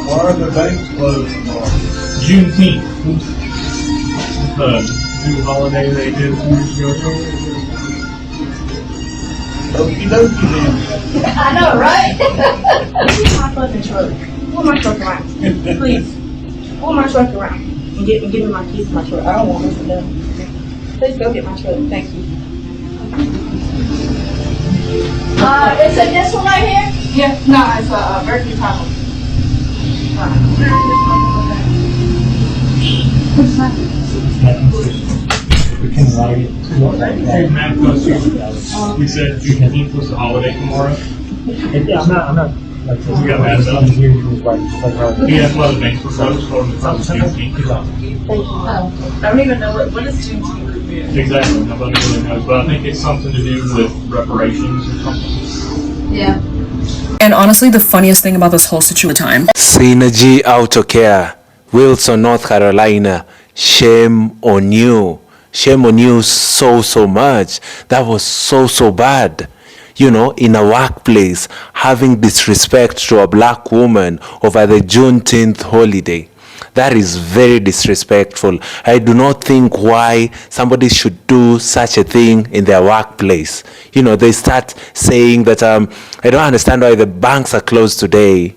Why are the banks closed tomorrow? Juneteenth. New holiday they did a few years ago. Okie dokie then. I know, right? Pull my fucking truck. Pull my truck around. Please. Pull my truck around. And give me my keys to my truck. I don't want this to do. Please go get my truck. Thank you. Is it this one right here? Yeah, no, it's a Berkeley Tahoe. Hey, Matt, we said Juneteenth was the holiday tomorrow. Yeah, I'm not like You got mad about it? here. He was like He has one of the banks proposed for him to Juneteenth. I don't even know what is Juneteenth. Exactly, nobody really knows, but I think it's something to do with reparations or something. Yeah. And honestly, the funniest thing about this whole situation Synergy Autocare, Wilson, North Carolina. Shame on you. Shame on you so much. That was so bad. You know, in a workplace, having disrespect to a black woman over the Juneteenth holiday. That is very disrespectful. I do not think why somebody should do such a thing in their workplace. You know, they start saying that, I don't understand why the banks are closed today.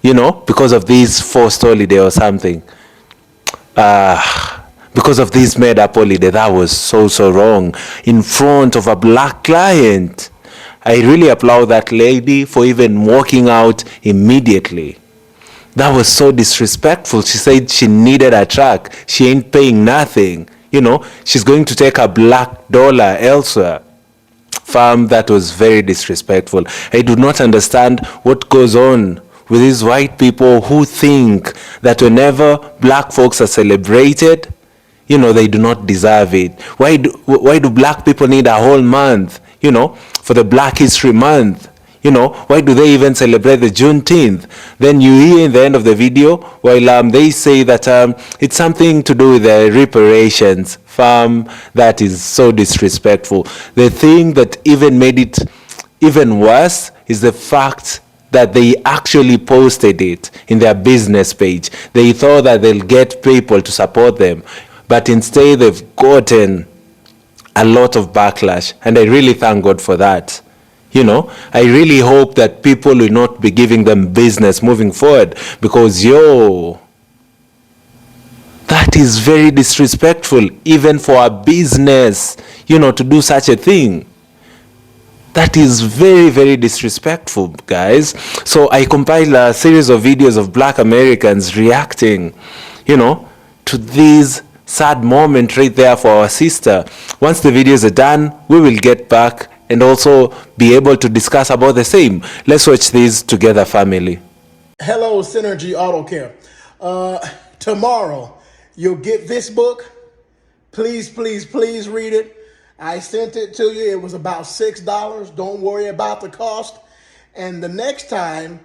You know, because of this forced holiday or something. Because of this made up holiday. That was so wrong. In front of a black client. I really applaud that lady for even walking out immediately. That was so disrespectful. She said she needed a truck. She ain't paying nothing. You know, she's going to take a black dollar elsewhere. Fam, that was very disrespectful. I do not understand what goes on with these white people who think that whenever black folks are celebrated, you know, they do not deserve it. Why do black people need a whole month, you know, for the Black History Month? You know, why do they even celebrate the Juneteenth? Then you hear in the end of the video, while they say that it's something to do with the reparations. Fam, that is so disrespectful. The thing that even made it even worse is the fact that they actually posted it in their business page. They thought that they'll get people to support them, but instead they've gotten a lot of backlash, and I really thank God for that. You know, I really hope that people will not be giving them business moving forward, because that is very disrespectful, even for a business, you know, to do such a thing. That is very disrespectful, guys. So I compiled a series of videos of black Americans reacting, you know, to this sad moment right there for our sister. Once the videos are done, we will get back and also be able to discuss about the same. Let's watch these together, family. Hello, Synergy Autocare. Tomorrow, you'll get this book. Please read it. I sent it to you. It was about $6. Don't worry about the cost. And the next time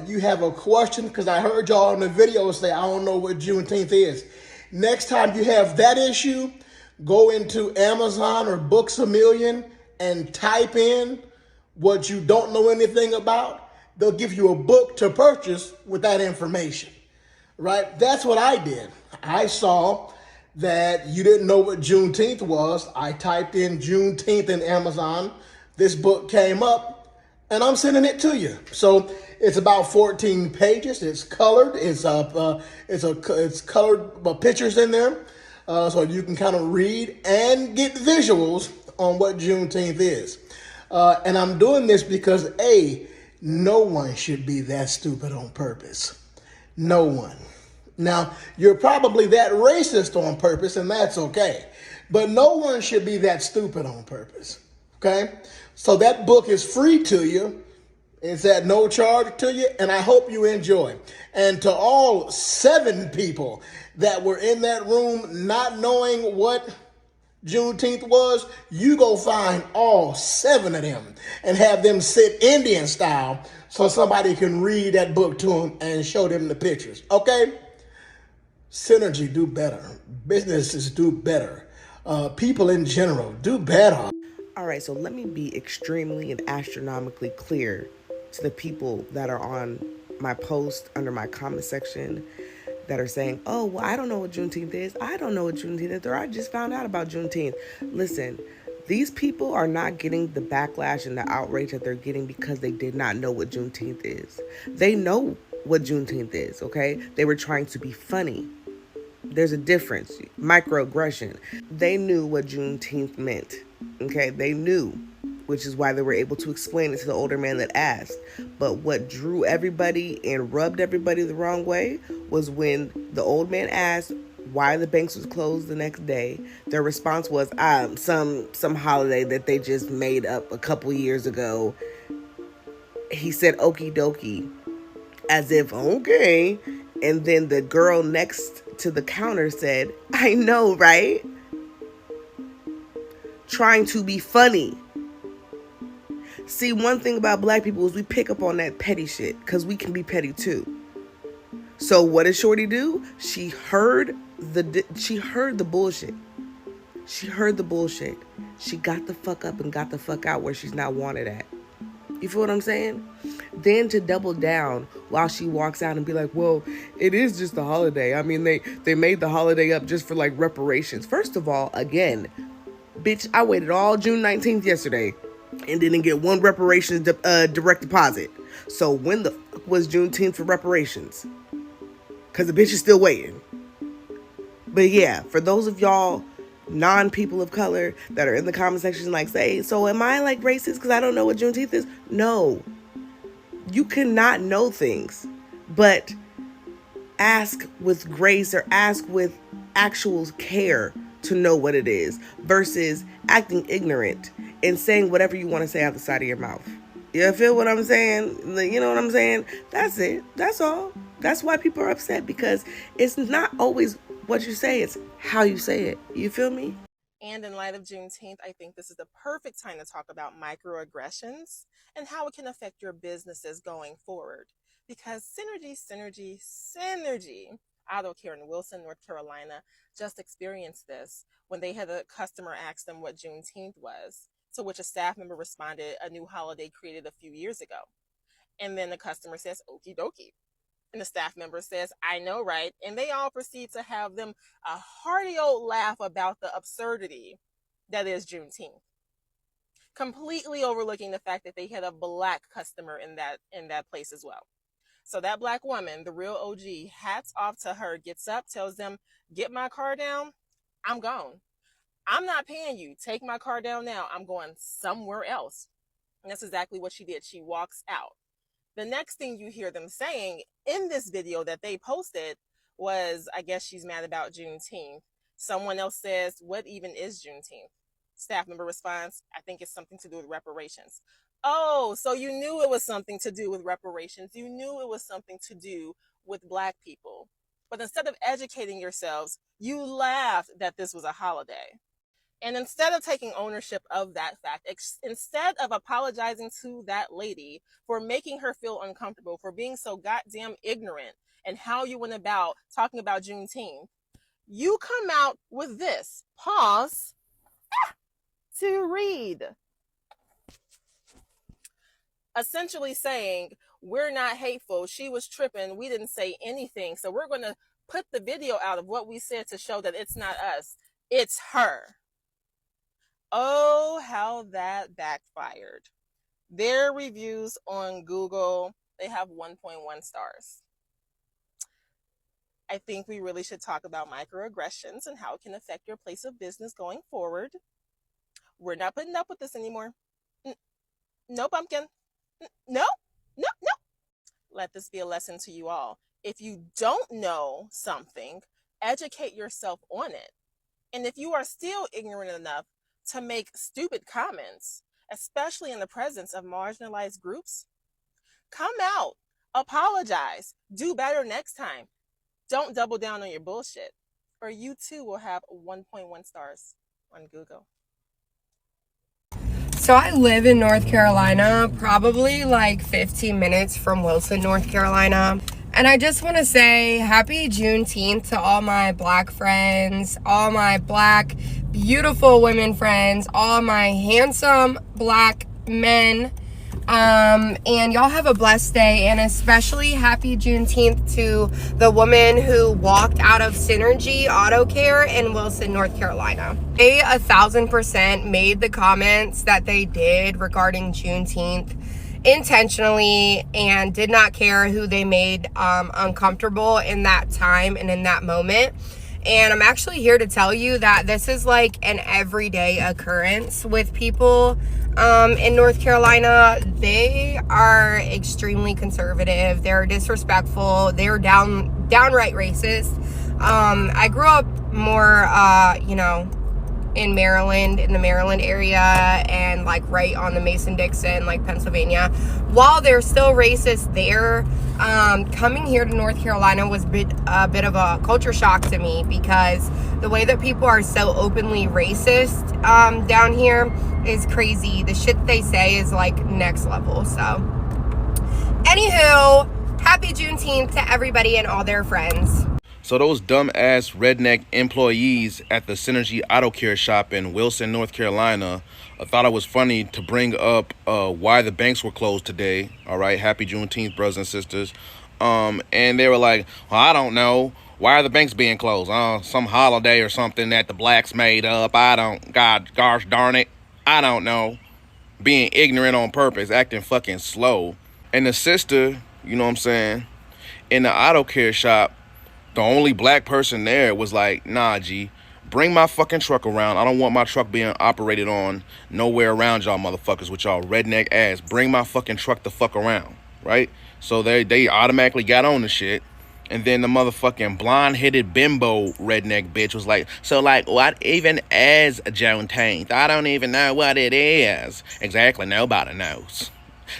you have a question, because I heard y'all in the video say, I don't know what Juneteenth is. Next time you have that issue, go into Amazon or Books A Million and type in what you don't know anything about. They'll give you a book to purchase with that information, right? That's what I did. I saw that you didn't know what Juneteenth was. I typed in Juneteenth in Amazon. This book came up, and I'm sending it to you. So it's about 14 pages. It's colored. It's colored pictures in there, so you can kind of read and get visuals on what Juneteenth is. And I'm doing this because no one should be that stupid on purpose. No one. Now, you're probably that racist on purpose, and that's okay. But no one should be that stupid on purpose, okay? So that book is free to you. It's at no charge to you, and I hope you enjoy. And to all 7 people that were in that room not knowing what Juneteenth was, you go find all 7 of them and have them sit Indian style so somebody can read that book to them and show them the pictures, okay? Synergy, do better. Businesses do better. People in general, do better. All right, so let me be extremely and astronomically clear to the people that are on my post under my comment section that are saying, oh, well, I don't know what Juneteenth is. I don't know what Juneteenth is, or I just found out about Juneteenth. Listen, these people are not getting the backlash and the outrage that they're getting because they did not know what Juneteenth is. They know what Juneteenth is, okay? They were trying to be funny. There's a difference. Microaggression. They knew what Juneteenth meant. Okay, they knew, which is why they were able to explain it to the older man that asked. But what drew everybody and rubbed everybody the wrong way was when the old man asked why the banks was closed the next day. Their response was some holiday that they just made up a couple years ago. He said okie dokie, as if okay. And then the girl next to the counter said, I know, right? Trying to be funny. See, one thing about black people is we pick up on that petty shit because we can be petty too. So what did Shorty do? She heard the bullshit. She heard the bullshit. She got the fuck up and got the fuck out where she's not wanted at. You feel what I'm saying? Then to double down while she walks out and be like, well, it is just a holiday. I mean, they made the holiday up just for like reparations. First of all, again, bitch, I waited all June 19th yesterday and didn't get one reparations direct deposit. So when the fuck was Juneteenth for reparations? Because the bitch is still waiting. But yeah, for those of y'all non-people of color that are in the comment section like say, so am I like racist because I don't know what Juneteenth is? No. You cannot know things, but ask with grace or ask with actual care to know what it is versus acting ignorant and saying whatever you want to say out the side of your mouth. You feel what I'm saying? You know what I'm saying? That's it. That's all. That's why people are upset, because it's not always what you say, it's how you say it. You feel me? And in light of Juneteenth, I think this is the perfect time to talk about microaggressions and how it can affect your businesses going forward. Because synergy, Autocare in Wilson, North Carolina, just experienced this when they had a customer ask them what Juneteenth was, to which a staff member responded, a new holiday created a few years ago. And then the customer says, okie dokie. And the staff member says, I know, right? And they all proceed to have them a hearty old laugh about the absurdity that is Juneteenth, completely overlooking the fact that they had a black customer in that place as well. So that black woman, the real OG, hats off to her, gets up, tells them, get my car down, I'm gone. I'm not paying you. Take my car down now. I'm going somewhere else. And that's exactly what she did. She walks out. The next thing you hear them saying in this video that they posted was, I guess she's mad about Juneteenth. Someone else says, what even is Juneteenth? Staff member responds, I think it's something to do with reparations. Oh, so you knew it was something to do with reparations. You knew it was something to do with black people. But instead of educating yourselves, you laughed that this was a holiday. And instead of taking ownership of that fact, instead of apologizing to that lady for making her feel uncomfortable, for being so goddamn ignorant and how you went about talking about Juneteenth, you come out with this. Pause to read. Essentially saying, we're not hateful. She was tripping. We didn't say anything. So we're going to put the video out of what we said to show that it's not us. It's her. Oh, how that backfired. Their reviews on Google, they have 1.1 stars. I think we really should talk about microaggressions and how it can affect your place of business going forward. We're not putting up with this anymore. No, pumpkin. No. Let this be a lesson to you all. If you don't know something, educate yourself on it. And if you are still ignorant enough to make stupid comments, especially in the presence of marginalized groups, come out, apologize, do better next time. Don't double down on your bullshit, or you too will have 1.1 stars on Google. So I live in North Carolina, probably like 15 minutes from Wilson, North Carolina. And I just want to say happy Juneteenth to all my black friends, all my black beautiful women friends, all my handsome black men. And y'all have a blessed day, and especially happy Juneteenth to the woman who walked out of Synergy Autocare in Wilson, North Carolina. They 1,000% made the comments that they did regarding Juneteenth intentionally and did not care who they made uncomfortable in that time and in that moment. And I'm actually here to tell you that this is like an everyday occurrence with people in North Carolina. They are extremely conservative. They're disrespectful. They're downright racist. I grew up more, in Maryland, in the Maryland area, and like right on the Mason-Dixon, like Pennsylvania. While they're still racist there, coming here to North Carolina was a bit of a culture shock to me, because the way that people are so openly racist down here is crazy. The shit they say is like next level. So anywho, happy Juneteenth to everybody and all their friends. So those dumb-ass redneck employees at the Synergy Autocare shop in Wilson, North Carolina, thought it was funny to bring up why the banks were closed today. All right, happy Juneteenth, brothers and sisters. And they were like, well, I don't know. Why are the banks being closed? Some holiday or something that the blacks made up. Gosh darn it. I don't know. Being ignorant on purpose, acting fucking slow. And the sister, you know what I'm saying, in the auto care shop, the only black person there was like, nah, G, bring my fucking truck around. I don't want my truck being operated on nowhere around y'all motherfuckers with y'all redneck ass. Bring my fucking truck the fuck around, right? So they automatically got on the shit. And then the motherfucking blonde-headed bimbo redneck bitch was like, so like, what even is Juneteenth? I don't even know what it is. Exactly, nobody knows.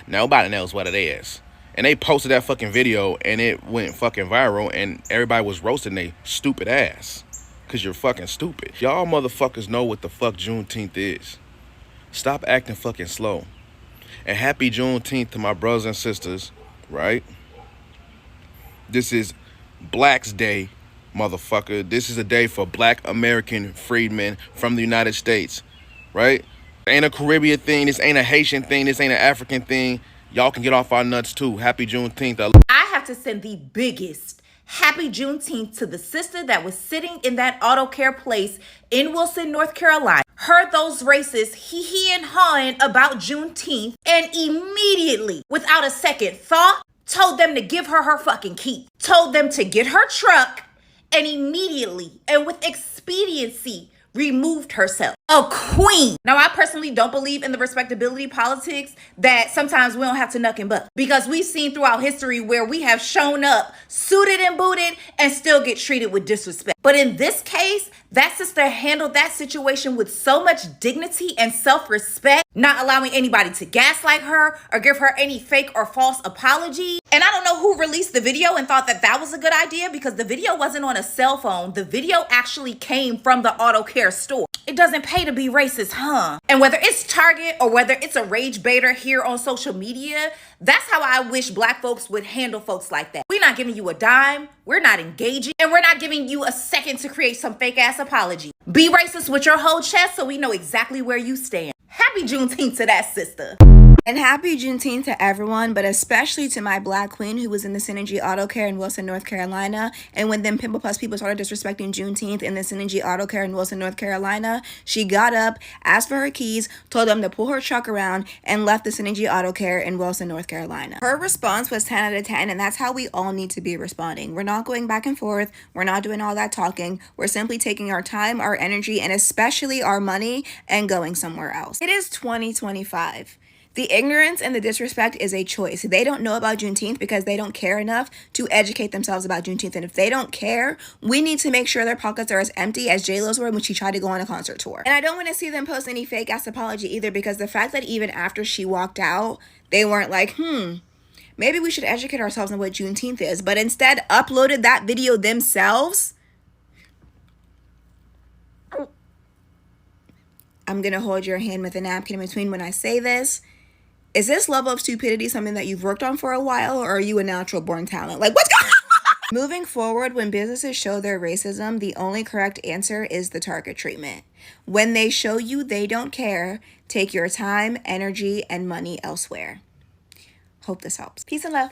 Nobody knows what it is. And they posted that fucking video, and it went fucking viral, and everybody was roasting they stupid ass. Because you're fucking stupid. Y'all motherfuckers know what the fuck Juneteenth is. Stop acting fucking slow. And happy Juneteenth to my brothers and sisters, right? This is Black's Day, motherfucker. This is a day for black American freedmen from the United States, right? Ain't a Caribbean thing. This ain't a Haitian thing. This ain't an African thing. Y'all can get off our nuts too. Happy Juneteenth. I have to send the biggest happy Juneteenth to the sister that was sitting in that auto care place in Wilson, North Carolina, heard those racists hee and hawing about Juneteenth, and immediately, without a second thought, told them to give her fucking key. Told them to get her truck, and immediately, and with expediency, removed herself. A queen. Now, I personally don't believe in the respectability politics that sometimes we don't have to knuck and buck, because we've seen throughout history where we have shown up suited and booted and still get treated with disrespect. But in this case, that sister handled that situation with so much dignity and self-respect, not allowing anybody to gaslight her or give her any fake or false apology. And I don't know who released the video and thought that that was a good idea, because the video wasn't on a cell phone. The video actually came from the auto care store. It doesn't pay to be racist, huh? And whether it's Target or whether it's a rage baiter here on social media, that's how I wish black folks would handle folks like that. We're not giving you a dime, we're not engaging, and we're not giving you a second to create some fake ass apology. Be racist with your whole chest so we know exactly where you stand. Happy Juneteenth to that sister. And happy Juneteenth to everyone, but especially to my black queen who was in the Synergy Auto Care in Wilson, North Carolina. And when them Pimple Plus people started disrespecting Juneteenth in the Synergy Auto Care in Wilson, North Carolina, she got up, asked for her keys, told them to pull her truck around, and left the Synergy Auto Care in Wilson, North Carolina. Her response was 10 out of 10, and that's how we all need to be responding. We're not going back and forth. We're not doing all that talking. We're simply taking our time, our energy, and especially our money and going somewhere else. It is 2025. The ignorance and the disrespect is a choice. They don't know about Juneteenth because they don't care enough to educate themselves about Juneteenth. And if they don't care, we need to make sure their pockets are as empty as J-Lo's were when she tried to go on a concert tour. And I don't want to see them post any fake ass apology either, because the fact that even after she walked out, they weren't like, maybe we should educate ourselves on what Juneteenth is, but instead uploaded that video themselves. I'm going to hold your hand with a napkin in between when I say this. Is this level of stupidity something that you've worked on for a while, or are you a natural born talent? Like, what's going on? Moving forward, when businesses show their racism, the only correct answer is the target treatment. When they show you they don't care, take your time, energy, and money elsewhere. Hope this helps. Peace and love.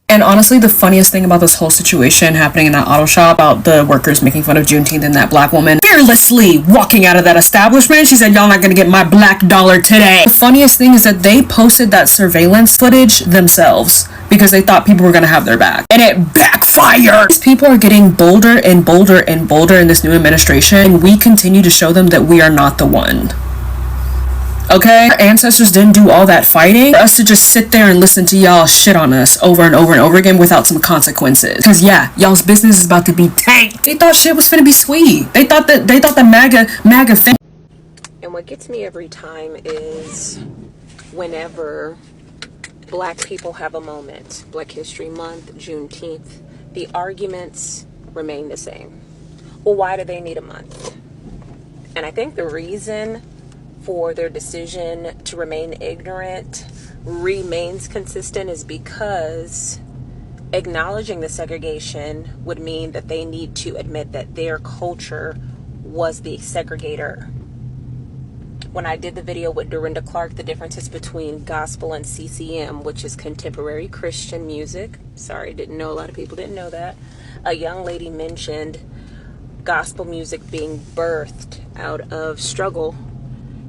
And honestly, the funniest thing about this whole situation happening in that auto shop, about the workers making fun of Juneteenth and that black woman fearlessly walking out of that establishment, she said, y'all not gonna get my black dollar today. The funniest thing is that they posted that surveillance footage themselves because they thought people were gonna have their back. And it backfired. These people are getting bolder and bolder and bolder in this new administration, and we continue to show them that we are not the one. Okay? Our ancestors didn't do all that fighting for us to just sit there and listen to y'all shit on us over and over and over again without some consequences. Because yeah, y'all's business is about to be tanked. They thought shit was finna be sweet. They thought the MAGA thing. And what gets me every time is whenever black people have a moment, Black History Month, Juneteenth, the arguments remain the same. Well, why do they need a month? And I think the reason for their decision to remain ignorant remains consistent is because acknowledging the segregation would mean that they need to admit that their culture was the segregator. When I did the video with Dorinda Clark, the differences between gospel and CCM, which is contemporary Christian music, sorry, didn't know, a lot of people didn't know that, a young lady mentioned gospel music being birthed out of struggle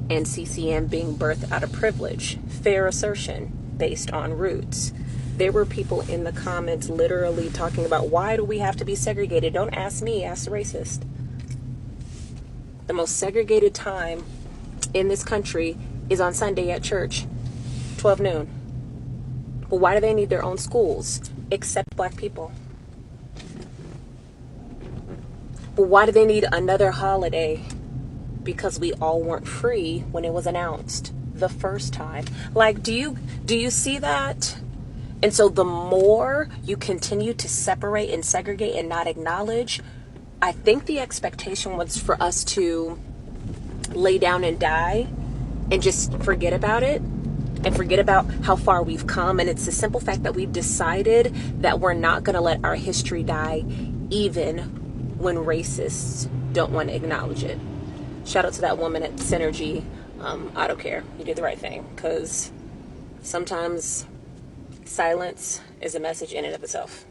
and CCM being birthed out of privilege. Fair assertion based on roots. There were people in the comments literally talking about, why do we have to be segregated? Don't ask me, ask the racist. The most segregated time in this country is on Sunday at church, 12 noon. Well, why do they need their own schools except black people? Well, why do they need another holiday? Because we all weren't free when it was announced the first time. Like, do you see that? And so the more you continue to separate and segregate and not acknowledge, I think the expectation was for us to lay down and die and just forget about it and forget about how far we've come. And it's the simple fact that we've decided that we're not going to let our history die, even when racists don't want to acknowledge it. Shout out to that woman at Synergy Autocare. You did the right thing, because sometimes silence is a message in and of itself.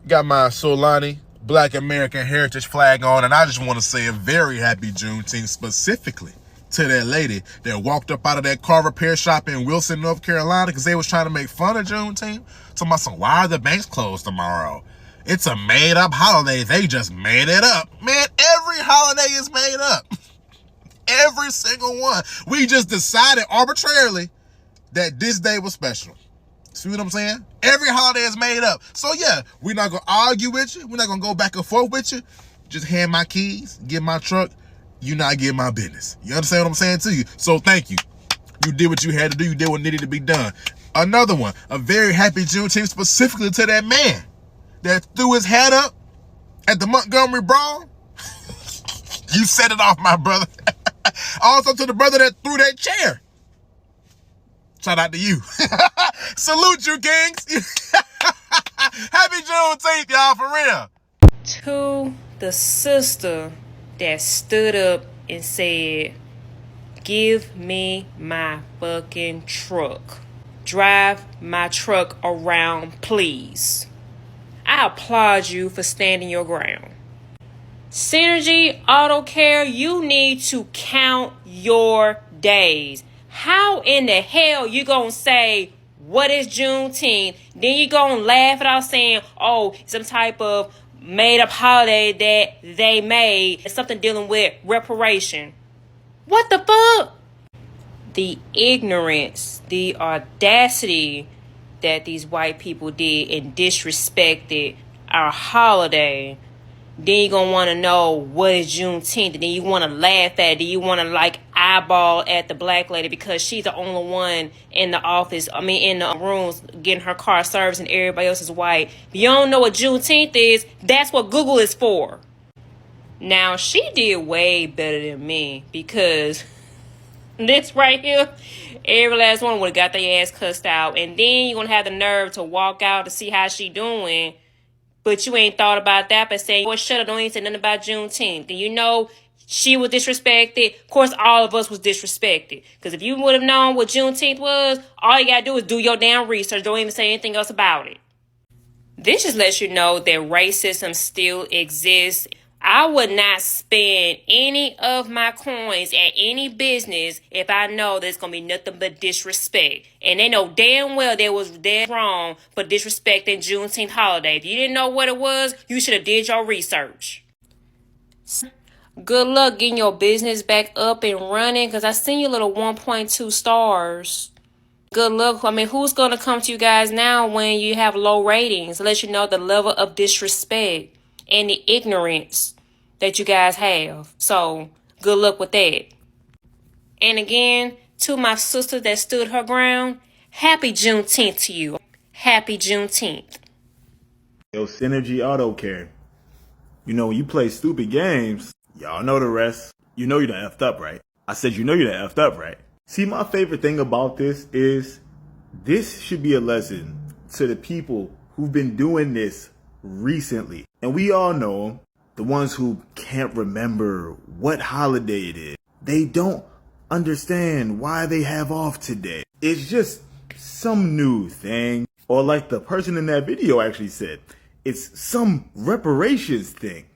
Got my Solani Black American Heritage flag on, and I just want to say a very happy Juneteenth specifically to that lady that walked up out of that car repair shop in Wilson, North Carolina, because they was trying to make fun of Juneteenth. So my son, why are the banks closed tomorrow? It's a made-up holiday. They just made it up. Man, every holiday is made up. Every single one. We just decided arbitrarily that this day was special. See what I'm saying? Every holiday is made up. So yeah, we're not going to argue with you. We're not going to go back and forth with you. Just hand my keys, get my truck. You not get my business. You understand what I'm saying to you? So thank you. You did what you had to do. You did what needed to be done. Another one, a very happy Juneteenth specifically to that man that threw his hat up at the Montgomery Brawl. You set it off, my brother. Also to the brother that threw that chair. Shout out to you. Salute you, kings. Happy Juneteenth, y'all, for real. To the sister that stood up and said, give me my fucking truck. Drive my truck around, please. I applaud you for standing your ground. Synergy Autocare, you need to count your days. How in the hell you gonna say, what is Juneteenth? Then you gonna laugh it off saying, oh, some type of made up holiday that they made. It's something dealing with reparation. What the fuck? The ignorance, the audacity that these white people did and disrespected our holiday. Then you're going to want to know what is Juneteenth. And then you want to laugh at it. Then you want to eyeball at the black lady because she's the only one in the office. In the rooms getting her car serviced and everybody else is white. If you don't know what Juneteenth is, that's what Google is for. Now, she did way better than me because this right here, every last one would have got their ass cussed out. And then you're going to have the nerve to walk out to see how she doing. But you ain't thought about that, but saying, boy, shut up, don't even say nothing about Juneteenth. And you know she was disrespected. Of course, all of us was disrespected. Because if you would have known what Juneteenth was, all you gotta do is do your damn research. Don't even say anything else about it. This just lets you know that racism still exists. I would not spend any of my coins at any business if I know there's going to be nothing but disrespect. And they know damn well they was dead wrong for disrespecting Juneteenth holiday. If you didn't know what it was, you should have did your research. Good luck getting your business back up and running, because I seen your little 1.2 stars. Good luck. I mean, who's going to come to you guys now when you have low ratings? Let you know the level of disrespect and the ignorance that you guys have. So, good luck with that. And again, to my sister that stood her ground, happy Juneteenth to you. Happy Juneteenth. Yo, Synergy Autocare. You know, when you play stupid games, y'all know the rest. You know you done effed up, right? I said you know you done effed up, right? See, my favorite thing about this is this should be a lesson to the people who've been doing this recently. And we all know them, the ones who can't remember what holiday it is. They don't understand why they have off today. It's just some new thing. Or like the person in that video actually said, it's some reparations thing.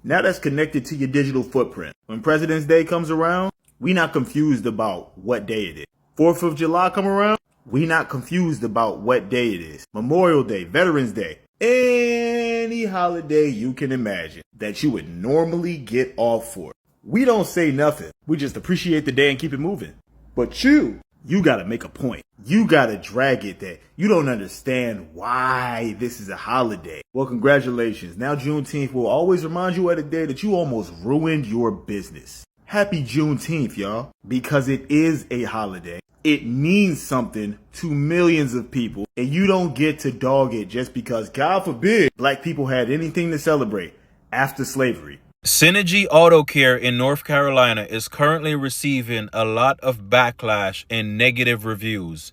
Now that's connected to your digital footprint. When President's Day comes around, we not confused about what day it is. 4th of July come around, we not confused about what day it is. Memorial Day, Veterans Day, any holiday you can imagine that you would normally get off for. We don't say nothing. We just appreciate the day and keep it moving. But you gotta make a point. You gotta drag it that you don't understand why this is a holiday. Well, congratulations. Now Juneteenth will always remind you of the day that you almost ruined your business. Happy Juneteenth, y'all. Because it is a holiday. It means something to millions of people. And you don't get to dog it just because, God forbid, black people had anything to celebrate after slavery. Synergy Autocare in North Carolina is currently receiving a lot of backlash and negative reviews,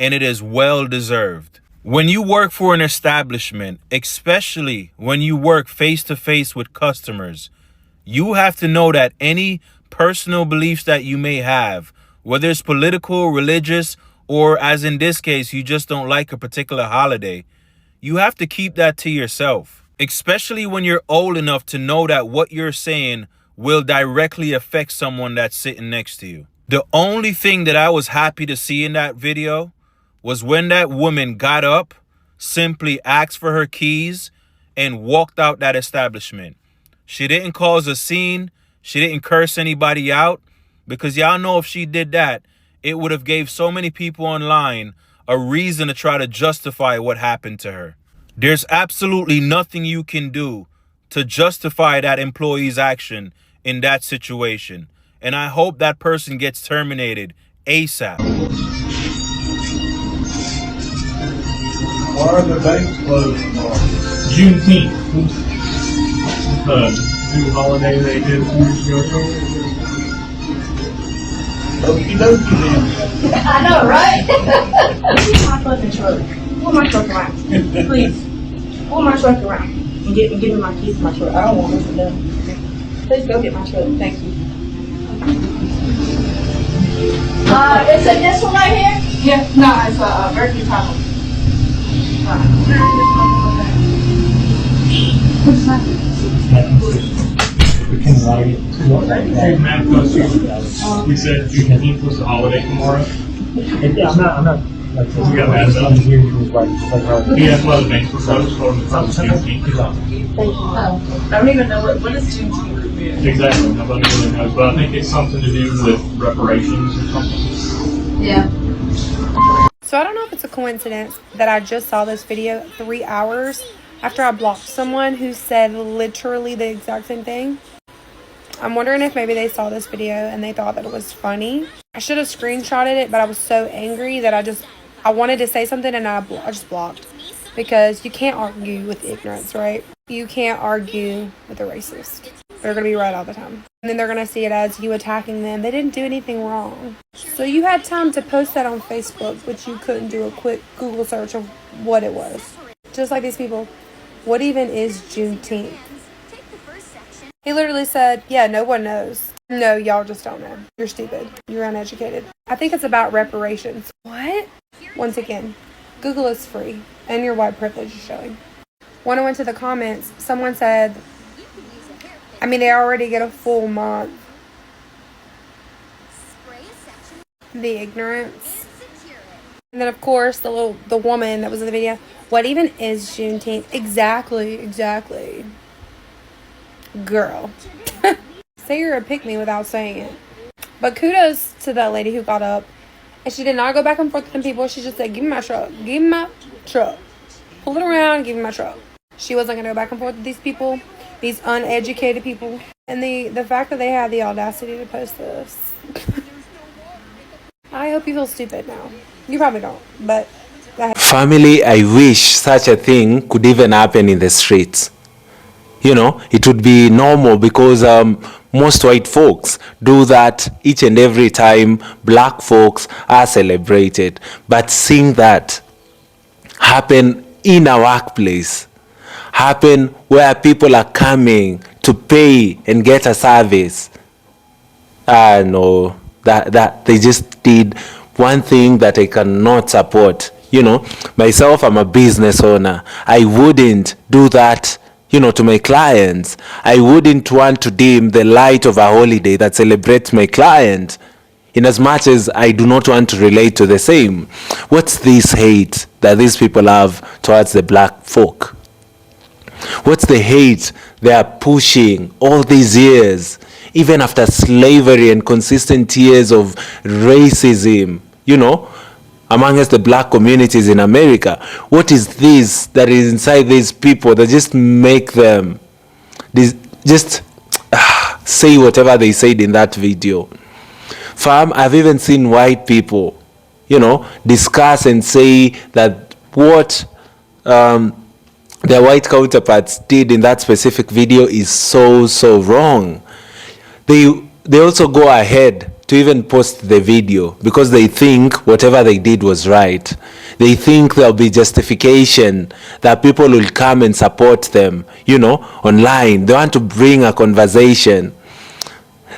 and it is well deserved. When you work for an establishment, especially when you work face-to-face with customers, you have to know that any personal beliefs that you may have, whether it's political, religious, or as in this case, you just don't like a particular holiday, you have to keep that to yourself. Especially when you're old enough to know that what you're saying will directly affect someone that's sitting next to you. The only thing that I was happy to see in that video was when that woman got up, simply asked for her keys, and walked out that establishment. She didn't cause a scene. She didn't curse anybody out, because y'all know if she did that, it would have gave so many people online a reason to try to justify what happened to her. There's absolutely nothing you can do to justify that employee's action in that situation. And I hope that person gets terminated ASAP. Why are the banks closed tomorrow? Juneteenth. New holiday they did a few years ago. Okie dokie then. I know, right? Pull my fucking truck. Pull my truck around. Please. Pull my truck around. And give me my keys to my truck. I don't want this to done. Please go get my truck. Thank you. Is it this one right here? Yeah, no, it's a Berkeley problem. What's that? Hey, Matt, we said Juneteenth was the holiday tomorrow. Yeah, I'm not. Like, We got mad about it. He was like, Yeah, that's why the banks were closed for Juneteenth. I don't even know what is Juneteenth. Exactly, nobody really knows, but I think it's something to do with reparations or something. Yeah. So I don't know if it's a coincidence that I just saw this video 3 hours after I blocked someone who said literally the exact same thing. I'm wondering if maybe they saw this video and they thought that it was funny. I should have screenshotted it, but I was so angry that I wanted to say something and I just blocked. Because you can't argue with ignorance, right? You can't argue with a racist. They're going to be right all the time. And then they're going to see it as you attacking them. They didn't do anything wrong. So you had time to post that on Facebook, but you couldn't do a quick Google search of what it was. Just like these people What even is Juneteenth? He literally said, yeah, no one knows. No, y'all just don't know. You're stupid. You're uneducated. I think it's about reparations. What? Once again, Google is free, and your white privilege is showing. When I went to the comments, someone said, I mean, they already get a full month. The ignorance. And then, of course, the woman that was in the video. What even is Juneteenth? Exactly. Girl. Say you're a pick-me without saying it. But kudos to that lady who got up. And she did not go back and forth with them people. She just said, give me my truck. Give me my truck. Pull it around, give me my truck. She wasn't going to go back and forth with these people. These uneducated people. And the fact that they had the audacity to post this. I hope you feel stupid now. You probably don't. But Family, I wish such a thing could even happen in the streets. You know, it would be normal because most white folks do that each and every time black folks are celebrated. But seeing that happen in a workplace, happen where people are coming to pay and get a service, no, that they just did one thing that I cannot support. You know, myself, I'm a business owner. I wouldn't do that, you know, to my clients. I wouldn't want to dim the light of a holiday that celebrates my client, in as much as I do not want to relate to the same. What's this hate that these people have towards the black folk? What's the hate they are pushing all these years, even after slavery and consistent years of racism, you know, amongst the black communities in America? What is this that is inside these people that just make them just say whatever they said in that video? Fam, I've even seen white people, you know, discuss and say that what their white counterparts did in that specific video is so wrong. They also go ahead to even post the video because they think whatever they did was right. They think there'll be justification, that people will come and support them, you know, online. They want to bring a conversation.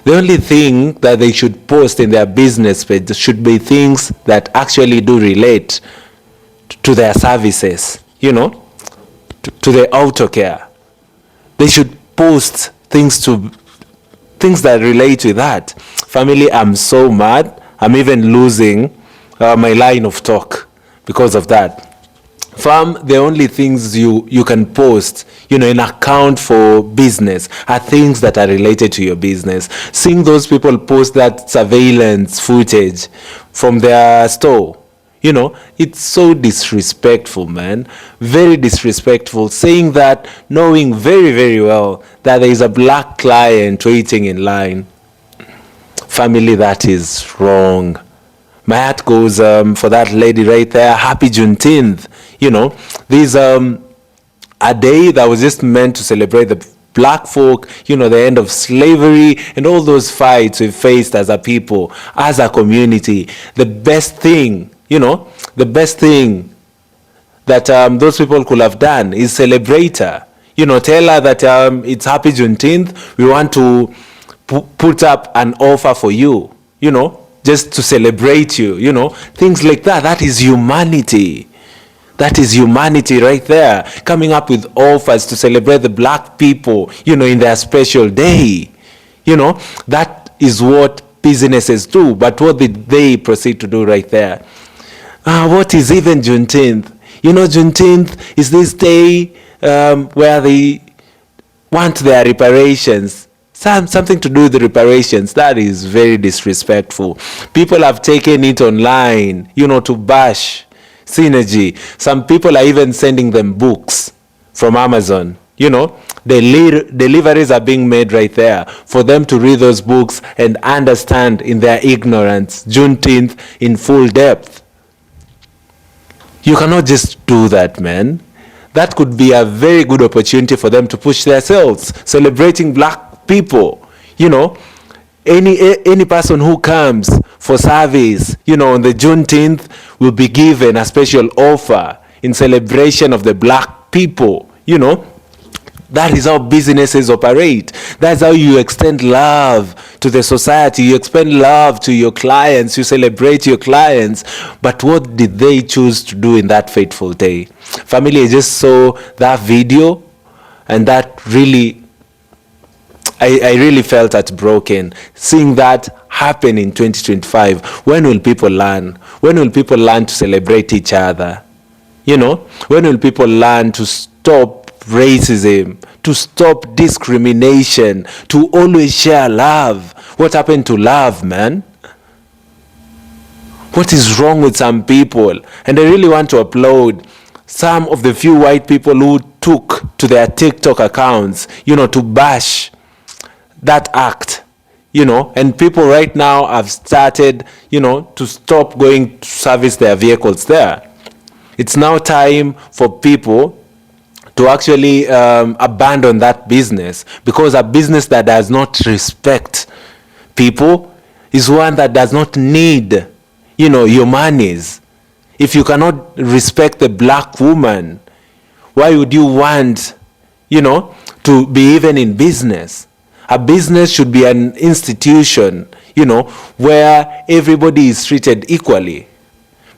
The only thing that they should post in their business page should be things that actually do relate to their services, you know, to the Autocare. They should post things that relate to that. Family, I'm so mad. I'm even losing my line of talk because of that. Fam, the only things you can post, you know, in account for business are things that are related to your business. Seeing those people post that surveillance footage from their store, you know, it's so disrespectful, man. Very disrespectful. Saying that, knowing very well that there is a black client waiting in line. Family, that is wrong. My heart goes for that lady right there. Happy Juneteenth. You know, this a day that was just meant to celebrate the black folk, you know, the end of slavery and all those fights we've faced as a people, as a community. The best thing, you know, the best thing that those people could have done is celebrate her. You know, tell her that it's Happy Juneteenth. We want to put up an offer for you, you know, just to celebrate you, you know, things like that. That is humanity. That is humanity right there, coming up with offers to celebrate the black people, you know, in their special day. You know, that is what businesses do. But what did they proceed to do right there? What is even Juneteenth? You know, Juneteenth is this day where they want their reparations. Something to do with the reparations. That is very disrespectful. People have taken it online, you know, to bash Synergy. Some people are even sending them books from Amazon. You know, deliveries are being made right there for them to read those books and understand in their ignorance Juneteenth in full depth. You cannot just do that, man. That could be a very good opportunity for them to push themselves, celebrating black people. You know, any person who comes for service, you know, on the Juneteenth will be given a special offer in celebration of the black people, You know, that is how businesses operate. That's how you extend love to the society. You extend love to your clients. You celebrate your clients. But what did they choose to do in that fateful day? Family, I just saw that video, and that really, I really felt heartbroken seeing that happen in 2025. When will people learn? When will people learn to celebrate each other? You know, when will people learn to stop racism, to stop discrimination, to always share love? What happened to love, man? What is wrong with some people? And I really want to applaud some of the few white people who took to their TikTok accounts, you know, to bash that act, you know, and people right now have started, you know, to stop going to service their vehicles there. It's now time for people to actually abandon that business, because a business that does not respect people is one that does not need, you know, your monies. If you cannot respect the black woman, why would you want, you know, to be even in business? A business should be an institution, you know, where everybody is treated equally,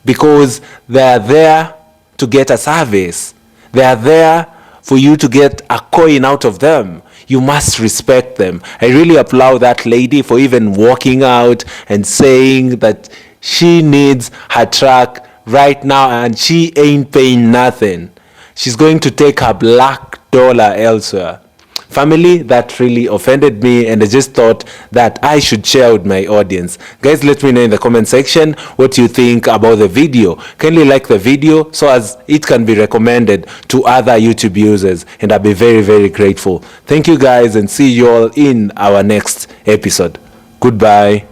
because they are there to get a service. They are there for you to get a coin out of them. You must respect them. I really applaud that lady for even walking out and saying that she needs her truck right now and she ain't paying nothing. She's going to take her black dollar elsewhere. Family, that really offended me, and I just thought that I should share with my audience. Guys, let me know in the comment section what you think about the video. Kindly like the video so as it can be recommended to other YouTube users, and I'll be very, very grateful. Thank you guys, and see you all in our next episode. Goodbye.